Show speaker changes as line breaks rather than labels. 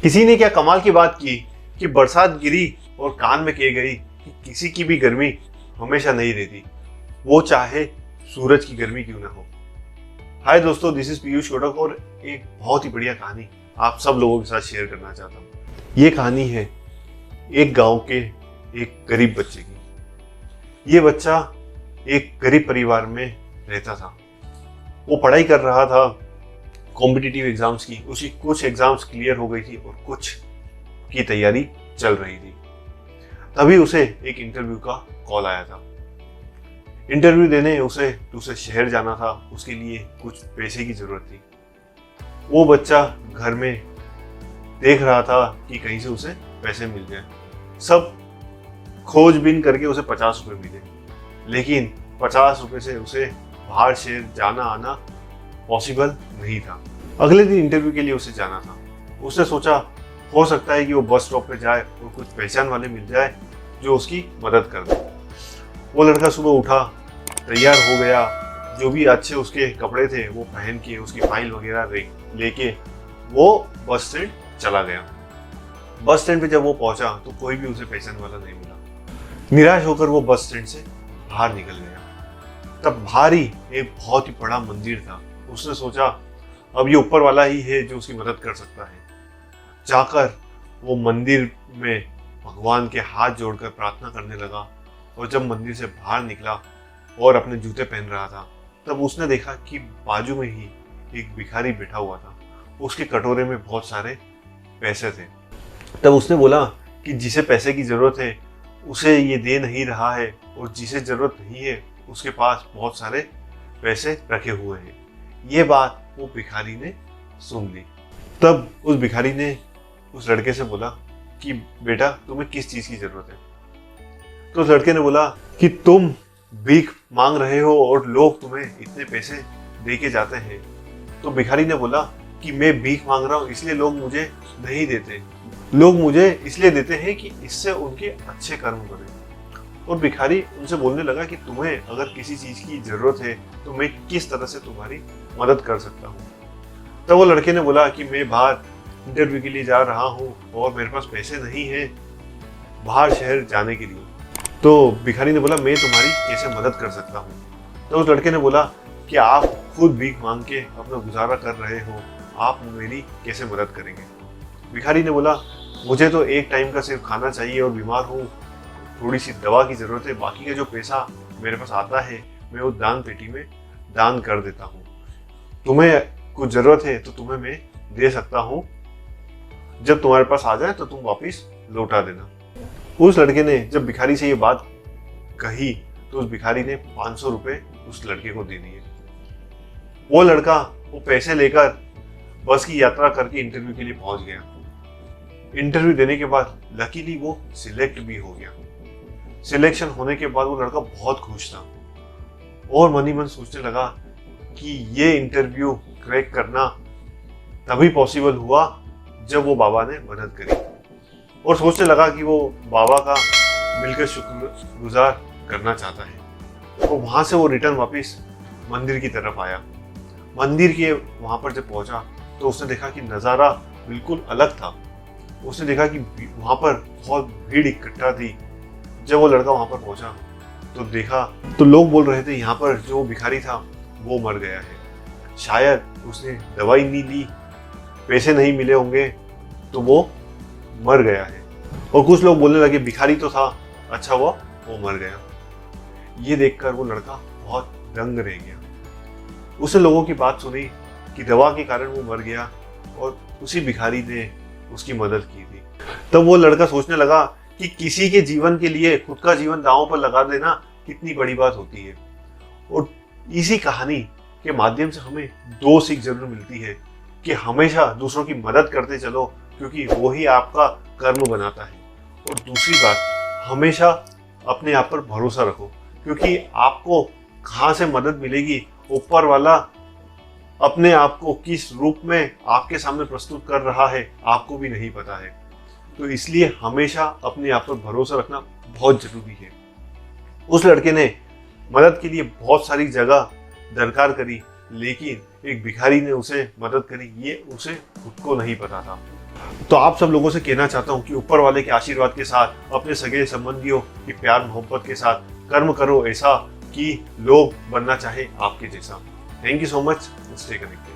किसी ने क्या कमाल की बात की कि बरसात गिरी और कान में कह गई कि किसी की भी गर्मी हमेशा नहीं रहती, वो चाहे सूरज की गर्मी क्यों ना हो। हाय दोस्तों, दिस इज पीयूष कोटक और एक बहुत ही बढ़िया कहानी आप सब लोगों के साथ शेयर करना चाहता हूँ। ये कहानी है एक गांव के एक गरीब बच्चे की। ये बच्चा एक गरीब परिवार में रहता था। वो पढ़ाई कर रहा था कॉम्पिटिटिव एग्जाम्स की। उसकी कुछ एग्जाम्स क्लियर हो गई थी और कुछ की तैयारी चल रही थी। तभी उसे एक इंटरव्यू का कॉल आया था। इंटरव्यू देने उसे दूसरे शहर जाना था। उसके लिए कुछ पैसे की जरूरत थी। वो बच्चा घर में देख रहा था कि कहीं से उसे पैसे मिल जाए। सब खोजबीन करके उसे 50 रुपए मिले, लेकिन 50 रुपए से उसे बाहर शहर जाना आना पॉसिबल नहीं था। अगले दिन इंटरव्यू के लिए उसे जाना था। उसने सोचा हो सकता है कि वो बस स्टॉप पे जाए और कुछ पहचान वाले मिल जाए जो उसकी मदद कर दे। वो लड़का सुबह उठा, तैयार हो गया, जो भी अच्छे उसके कपड़े थे वो पहन के उसकी फाइल वगैरह लेके वो बस स्टैंड चला गया। बस स्टैंड पे जब वो पहुंचा तो कोई भी उसे पहचान वाला नहीं मिला। निराश होकर वो बस स्टैंड से बाहर निकल गया। तब बाहर ही एक बहुत ही बड़ा मंदिर था। उसने सोचा अब ये ऊपर वाला ही है जो उसकी मदद कर सकता है। जाकर वो मंदिर में भगवान के हाथ जोड़कर प्रार्थना करने लगा। और जब मंदिर से बाहर निकला और अपने जूते पहन रहा था, तब उसने देखा कि बाजू में ही एक भिखारी बैठा हुआ था। उसके कटोरे में बहुत सारे पैसे थे। तब उसने बोला कि जिसे पैसे की जरूरत है उसे ये दे नहीं रहा है, और जिसे जरूरत नहीं है उसके पास बहुत सारे पैसे रखे हुए हैं। ये बात वो भिखारी ने सुन ली। तब उस भिखारी ने उस लड़के से बोला कि बेटा तुम्हें किस चीज की जरूरत है। तो उस लड़के ने बोला कि तुम भीख मांग रहे हो और लोग तुम्हें इतने पैसे दे के जाते हैं। तो भिखारी ने बोला कि मैं भीख मांग रहा हूँ इसलिए लोग मुझे नहीं देते, लोग मुझे इसलिए देते हैं कि इससे उनके अच्छे कर्म बने। और भिखारी उनसे बोलने लगा कि तुम्हें अगर किसी चीज की जरूरत है तो मैं किस तरह से तुम्हारी मदद कर सकता हूँ। तब वो लड़के ने बोला कि मैं बाहर इंटरव्यू के लिए जा रहा हूँ और मेरे पास पैसे नहीं है बाहर शहर जाने के लिए। तो भिखारी ने बोला मैं तुम्हारी कैसे मदद कर सकता हूँ। तो उस लड़के ने बोला कि आप खुद भीख मांग के अपना गुजारा कर रहे हो, आप मेरी कैसे मदद करेंगे। भिखारी ने बोला मुझे तो एक टाइम का सिर्फ खाना चाहिए और बीमार हूँ, थोड़ी सी दवा की जरूरत है, बाकी का जो पैसा मेरे पास आता है मैं वो दान पेटी में दान कर देता हूँ। तुम्हें कुछ जरूरत है तो तुम्हें मैं दे सकता हूँ, जब तुम्हारे पास आ जाए तो तुम वापिस लौटा देना। उस लड़के ने जब भिखारी से ये बात कही तो उस भिखारी ने 500 रुपए उस लड़के को दे दिए। वो लड़का वो पैसे लेकर बस की यात्रा करके इंटरव्यू के लिए पहुंच गया। इंटरव्यू देने के बाद लकीली वो सिलेक्ट भी हो गया। सिलेक्शन होने के बाद वो लड़का बहुत खुश था और मन ही मन सोचने लगा कि ये इंटरव्यू क्रैक करना तभी पॉसिबल हुआ जब वो बाबा ने मदद करी। और सोचने लगा कि वो बाबा का मिलकर शुक्रगुजार करना चाहता है। तो वहां से वो रिटर्न वापस मंदिर की तरफ आया। मंदिर के वहां पर जब पहुंचा तो उसने देखा कि नज़ारा बिल्कुल अलग था। उसने देखा कि वहां पर बहुत भीड़ इकट्ठा थी। जब वो लड़का वहां पर पहुंचा तो देखा तो लोग बोल रहे थे यहाँ पर जो भिखारी था वो मर गया है, शायद उसने दवाई नहीं ली, पैसे नहीं मिले होंगे तो वो मर गया है। और कुछ लोग बोलने लगे भिखारी तो था, अच्छा हुआ वो मर गया। ये देखकर वो लड़का बहुत दंग रह गया। उसने लोगों की बात सुनी कि दवा के कारण वो मर गया और उसी भिखारी ने उसकी मदद की थी। तब वो लड़का सोचने लगा कि किसी के जीवन के लिए खुद का जीवन दांव पर लगा देना कितनी बड़ी बात होती है। और इसी कहानी के माध्यम से हमें दो सीख जरूर मिलती है कि हमेशा दूसरों की मदद करते चलो, क्योंकि वही आपका कर्म बनाता है। और दूसरी बात, हमेशा अपने आप पर भरोसा रखो, क्योंकि आपको कहाँ से मदद मिलेगी, ऊपर वाला अपने आप को किस रूप में आपके सामने प्रस्तुत कर रहा है आपको भी नहीं पता है। तो इसलिए हमेशा अपने आप पर भरोसा रखना बहुत जरूरी है। उस लड़के ने मदद के लिए बहुत सारी जगह दरकार करी, लेकिन एक भिखारी ने उसे मदद करी, ये उसे खुद को नहीं पता था। तो आप सब लोगों से कहना चाहता हूँ कि ऊपर वाले के आशीर्वाद के साथ अपने सगे संबंधियों की प्यार मोहब्बत के साथ कर्म करो ऐसा कि लोग बनना चाहे आपके जैसा। Thank you so much. Stay connected.